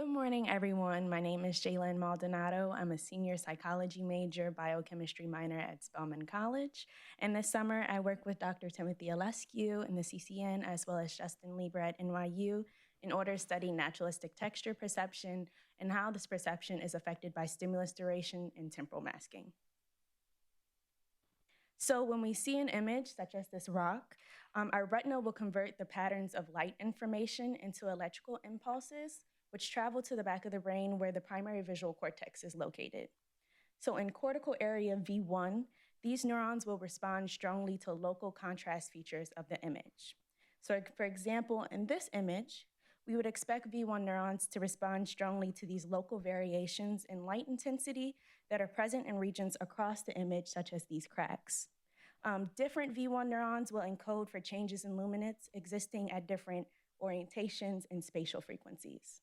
Good morning, everyone. My name is Jaelynn Maldonado. I'm a senior psychology major, biochemistry minor at Spelman College. And this summer, I work with Dr. Timothy Alescu in the CCN, as well as Justin Lieber at NYU, in order to study naturalistic texture perception and how this perception is affected by stimulus duration and temporal masking. So when we see an image, such as this rock, our retina will convert the patterns of light information into electrical impulses, which travel to the back of the brain where the primary visual cortex is located. So in cortical area V1, these neurons will respond strongly to local contrast features of the image. So for example, in this image, we would expect V1 neurons to respond strongly to these local variations in light intensity that are present in regions across the image, such as these cracks. Different V1 neurons will encode for changes in luminance existing at different orientations and spatial frequencies.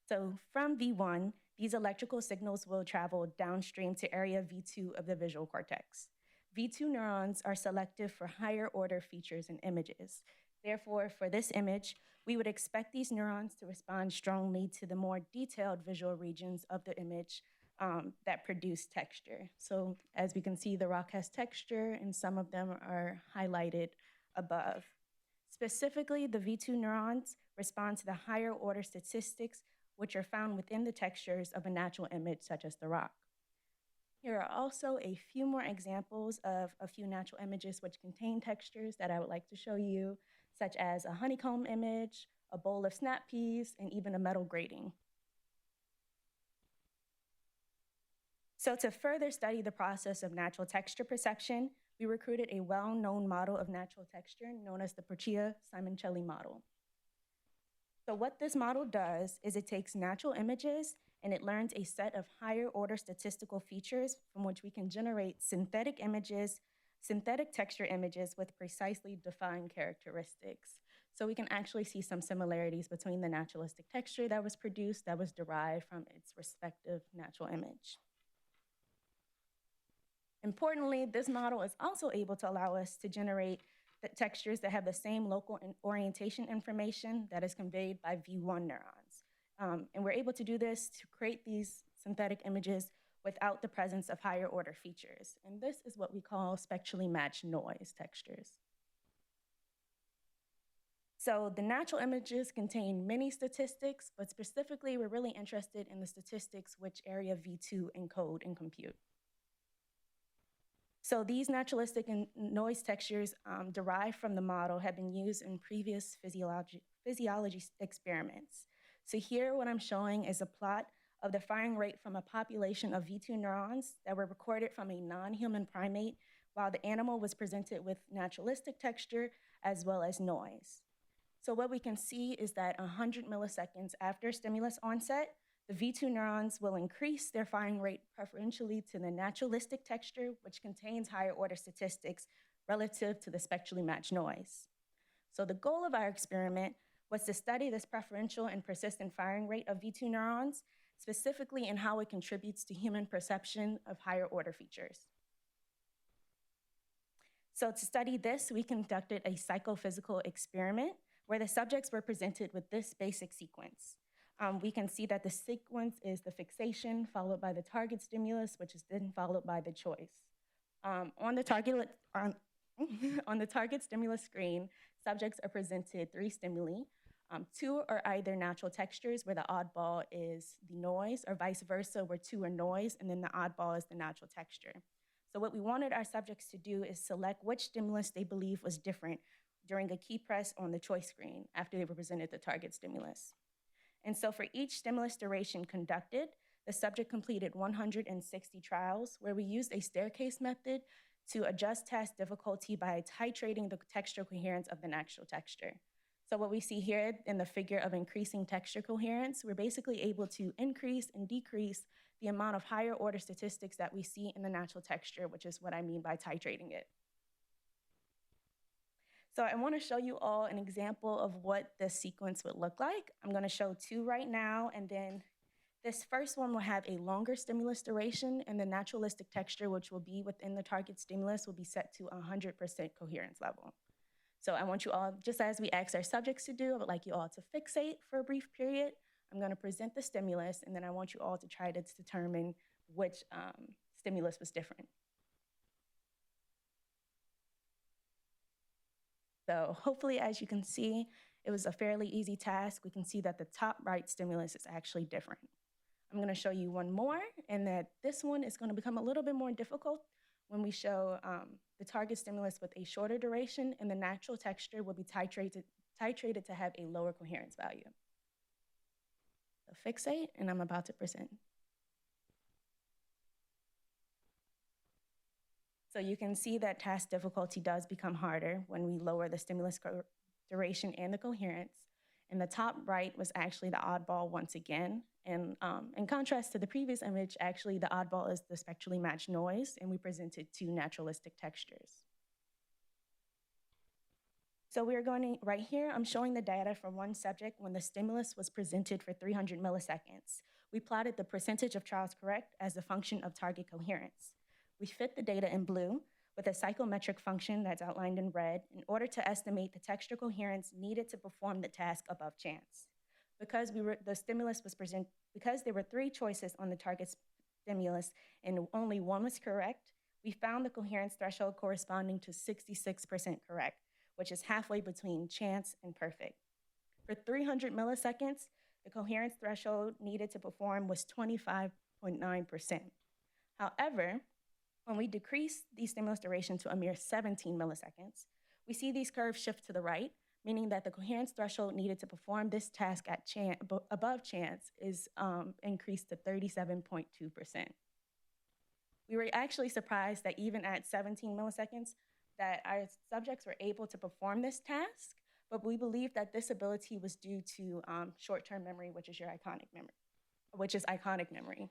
So from V1, these electrical signals will travel downstream to area V2 of the visual cortex. V2 neurons are selective for higher order features and images. Therefore, for this image, we would expect these neurons to respond strongly to the more detailed visual regions of the image that produce texture. So as we can see, the rock has texture and some of them are highlighted above. Specifically, the V2 neurons respond to the higher order statistics which are found within the textures of a natural image such as the rock. Here are also a few more examples of a few natural images which contain textures that I would like to show you, such as a honeycomb image, a bowl of snap peas, and even a metal grating. So to further study the process of natural texture perception, we recruited a well-known model of natural texture known as the Porcia-Simoncelli model. So what this model does is it takes natural images and it learns a set of higher order statistical features from which we can generate synthetic images, synthetic texture images with precisely defined characteristics. So we can actually see some similarities between the naturalistic texture that was produced that was derived from its respective natural image. Importantly, this model is also able to allow us to generate the textures that have the same local orientation information that is conveyed by V1 neurons. And we're able to do this to create these synthetic images without the presence of higher order features. And this is what we call spectrally matched noise textures. So the natural images contain many statistics, but specifically we're really interested in the statistics which area V2 encode and compute. So these naturalistic and noise textures derived from the model have been used in previous physiology experiments. So here what I'm showing is a plot of the firing rate from a population of V2 neurons that were recorded from a non-human primate while the animal was presented with naturalistic texture as well as noise. So what we can see is that 100 milliseconds after stimulus onset, the V2 neurons will increase their firing rate preferentially to the naturalistic texture, which contains higher order statistics relative to the spectrally matched noise. So the goal of our experiment was to study this preferential and persistent firing rate of V2 neurons, specifically in how it contributes to human perception of higher order features. So to study this, we conducted a psychophysical experiment where the subjects were presented with this basic sequence. We can see that the sequence is the fixation followed by the target stimulus, which is then followed by the choice. On the target stimulus screen, subjects are presented 3 stimuli. 2 are either natural textures, where the oddball is the noise, or vice versa, where 2 are noise, and then the oddball is the natural texture. So what we wanted our subjects to do is select which stimulus they believe was different during a key press on the choice screen after they were presented the target stimulus. And so for each stimulus duration conducted, the subject completed 160 trials where we used a staircase method to adjust task difficulty by titrating the texture coherence of the natural texture. So what we see here in the figure of increasing texture coherence, we're basically able to increase and decrease the amount of higher order statistics that we see in the natural texture, which is what I mean by titrating it. So I want to show you all an example of what this sequence would look like. I'm going to show 2 right now, and then this first one will have a longer stimulus duration, and the naturalistic texture, which will be within the target stimulus, will be set to 100% coherence level. So I want you all, just as we asked our subjects to do, I would like you all to fixate for a brief period. I'm going to present the stimulus, and then I want you all to try to determine which stimulus was different. So hopefully, as you can see, it was a fairly easy task. We can see that the top right stimulus is actually different. I'm going to show you one more, and that this one is going to become a little bit more difficult when we show the target stimulus with a shorter duration, and the natural texture will be titrated to have a lower coherence value. So fixate, and I'm about to present. So you can see that task difficulty does become harder when we lower the stimulus duration and the coherence. And the top right was actually the oddball once again. And in contrast to the previous image, actually the oddball is the spectrally matched noise, and we presented two naturalistic textures. So we're going to, right here, I'm showing the data for one subject when the stimulus was presented for 300 milliseconds. We plotted the percentage of trials correct as a function of target coherence. We fit the data in blue with a psychometric function that's outlined in red in order to estimate the texture coherence needed to perform the task above chance. Because the stimulus was because there were three choices on the target stimulus and only one was correct, we found the coherence threshold corresponding to 66% correct, which is halfway between chance and perfect. For 300 milliseconds, the coherence threshold needed to perform was 25.9%. However, when we decrease the stimulus duration to a mere 17 milliseconds, we see these curves shift to the right, meaning that the coherence threshold needed to perform this task at above chance is increased to 37.2%. We were actually surprised that even at 17 milliseconds, that our subjects were able to perform this task, but we believe that this ability was due to short-term memory, which is iconic memory.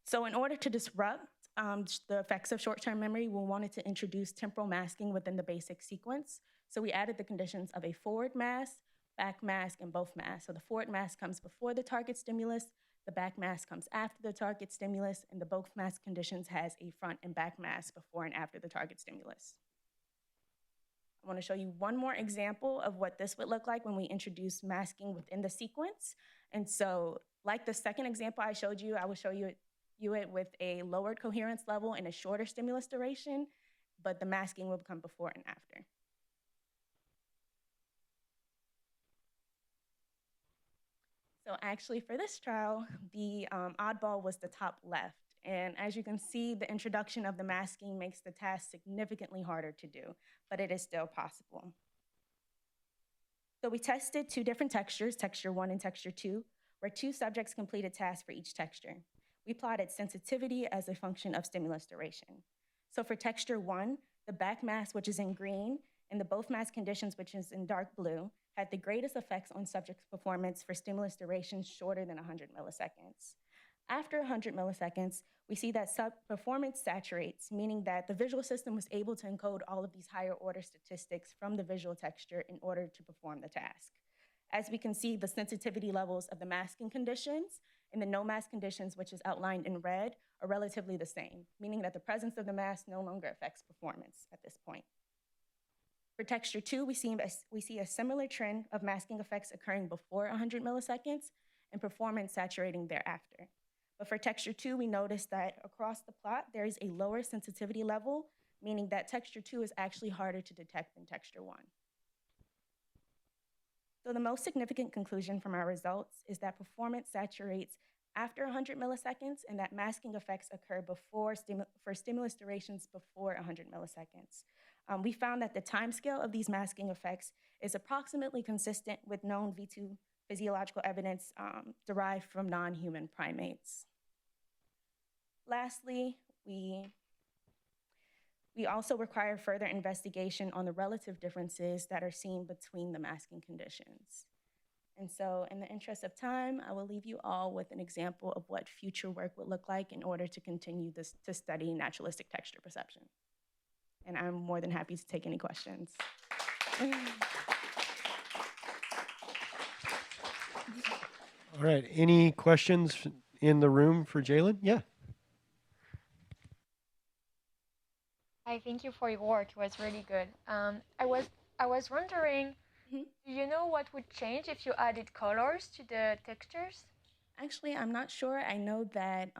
So in order to disrupt the effects of short-term memory, we wanted to introduce temporal masking within the basic sequence. So we added the conditions of a forward mask, back mask, and both masks. So the forward mask comes before the target stimulus, the back mask comes after the target stimulus, and the both mask conditions has a front and back mask before and after the target stimulus. I want to show you one more example of what this would look like when we introduce masking within the sequence. And so, like the second example I showed you, I will show you it with a lowered coherence level and a shorter stimulus duration, but the masking will come before and after. So actually for this trial, the oddball was the top left. And as you can see, the introduction of the masking makes the task significantly harder to do, but it is still possible. So we tested two different textures, texture 1 and texture 2, where two subjects completed tasks for each texture. We plotted sensitivity as a function of stimulus duration. So for texture 1, the back mask, which is in green, and the both mask conditions, which is in dark blue, had the greatest effects on subjects' performance for stimulus durations shorter than 100 milliseconds. After 100 milliseconds, we see that performance saturates, meaning that the visual system was able to encode all of these higher order statistics from the visual texture in order to perform the task. As we can see, the sensitivity levels of the masking conditions and the no mask conditions, which is outlined in red, are relatively the same, meaning that the presence of the mask no longer affects performance at this point. For texture 2, we see a similar trend of masking effects occurring before 100 milliseconds and performance saturating thereafter. But for texture 2, we notice that across the plot, there is a lower sensitivity level, meaning that texture 2 is actually harder to detect than texture 1. So the most significant conclusion from our results is that performance saturates after 100 milliseconds and that masking effects occur for stimulus durations before 100 milliseconds. We found that the timescale of these masking effects is approximately consistent with known V2 physiological evidence derived from non-human primates. Lastly, we also require further investigation on the relative differences that are seen between the masking conditions. And so in the interest of time, I will leave you all with an example of what future work would look like in order to continue to study naturalistic texture perception. And I'm more than happy to take any questions. All right, any questions in the room for Jaelynn? Yeah. Hi, Hi, thank you for your work. It was really good. I was wondering, Mhm. do you know what would change if you added colors to the textures? Actually, I'm not sure. I know that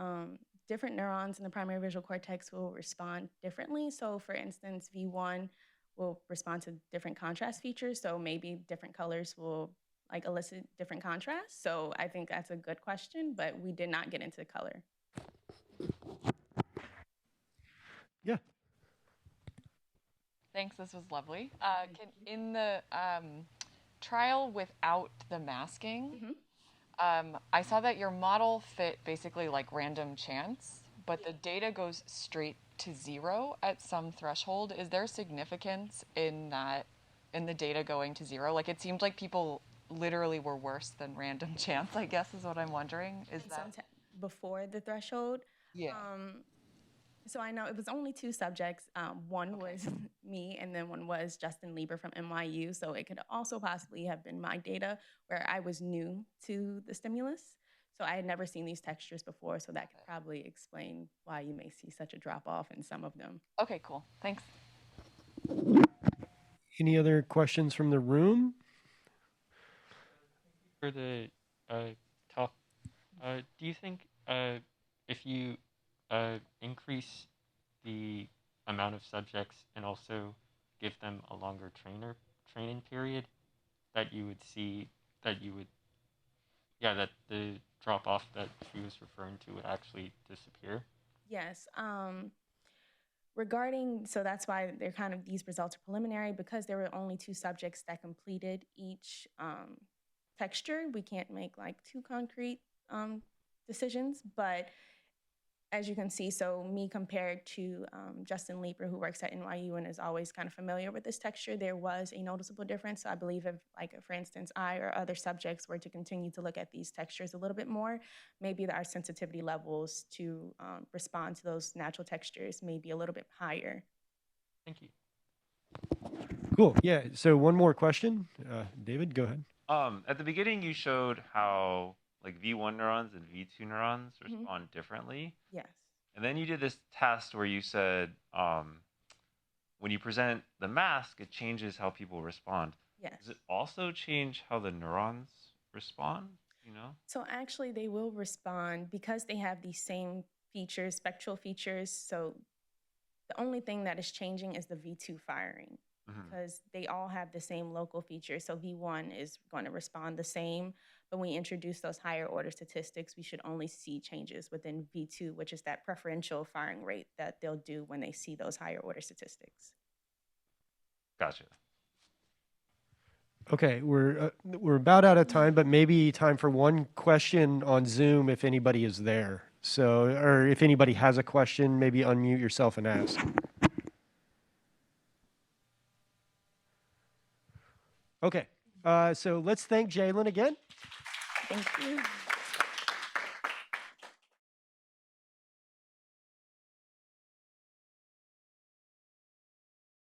different neurons in the primary visual cortex will respond differently. So, for instance, V1 will respond to different contrast features. So, maybe different colors will like elicit different contrasts. So, I think that's a good question, but we did not get into color. Yeah. Thanks, this was lovely. In the trial without the masking, I saw that your model fit basically like random chance, but the data goes straight to zero at some threshold. Is there significance in that, in the data going to zero? Like it seemed like people literally were worse than random chance, I guess is what I'm wondering. Is And that? sometimes before the threshold. Yeah. So I know it was only two subjects. One was me, and then one was Justin Lieber from NYU. So it could also possibly have been my data where I was new to the stimulus. So I had never seen these textures before. So that could probably explain why you may see such a drop off in some of them. Okay, cool. Thanks. Any other questions from the room? For the talk, do you think if you increase the amount of subjects and also give them a longer training period, that you would see that you would that the drop off that she was referring to would actually disappear? Yes. Regarding, so that's why they're kind of, these results are preliminary because there were only two subjects that completed each texture. We can't make like too concrete decisions, but as you can see, so me compared to Justin Lieber, who works at NYU and is always kind of familiar with this texture, there was a noticeable difference. So I believe if, like, for instance, I or other subjects were to continue to look at these textures a little bit more, maybe our sensitivity levels to respond to those natural textures may be a little bit higher. Thank you. Cool. Yeah. So one more question. David, go ahead. At the beginning, you showed how like V1 neurons and V2 neurons respond differently. Yes. And then you did this test where you said when you present the mask, it changes how people respond. Yes. Does it also change how the neurons respond? You know? So actually, they will respond because they have these same features, spectral features. So the only thing that is changing is the V2 firing because they all have the same local features. So V1 is going to respond the same. But when we introduce those higher order statistics, we should only see changes within V2, which is that preferential firing rate that they'll do when they see those higher order statistics. Gotcha. Okay, we're about out of time, but maybe time for one question on Zoom if anybody is there. So, or if anybody has a question, maybe unmute yourself and ask. Okay, so let's thank Jaelynn again. Thank you.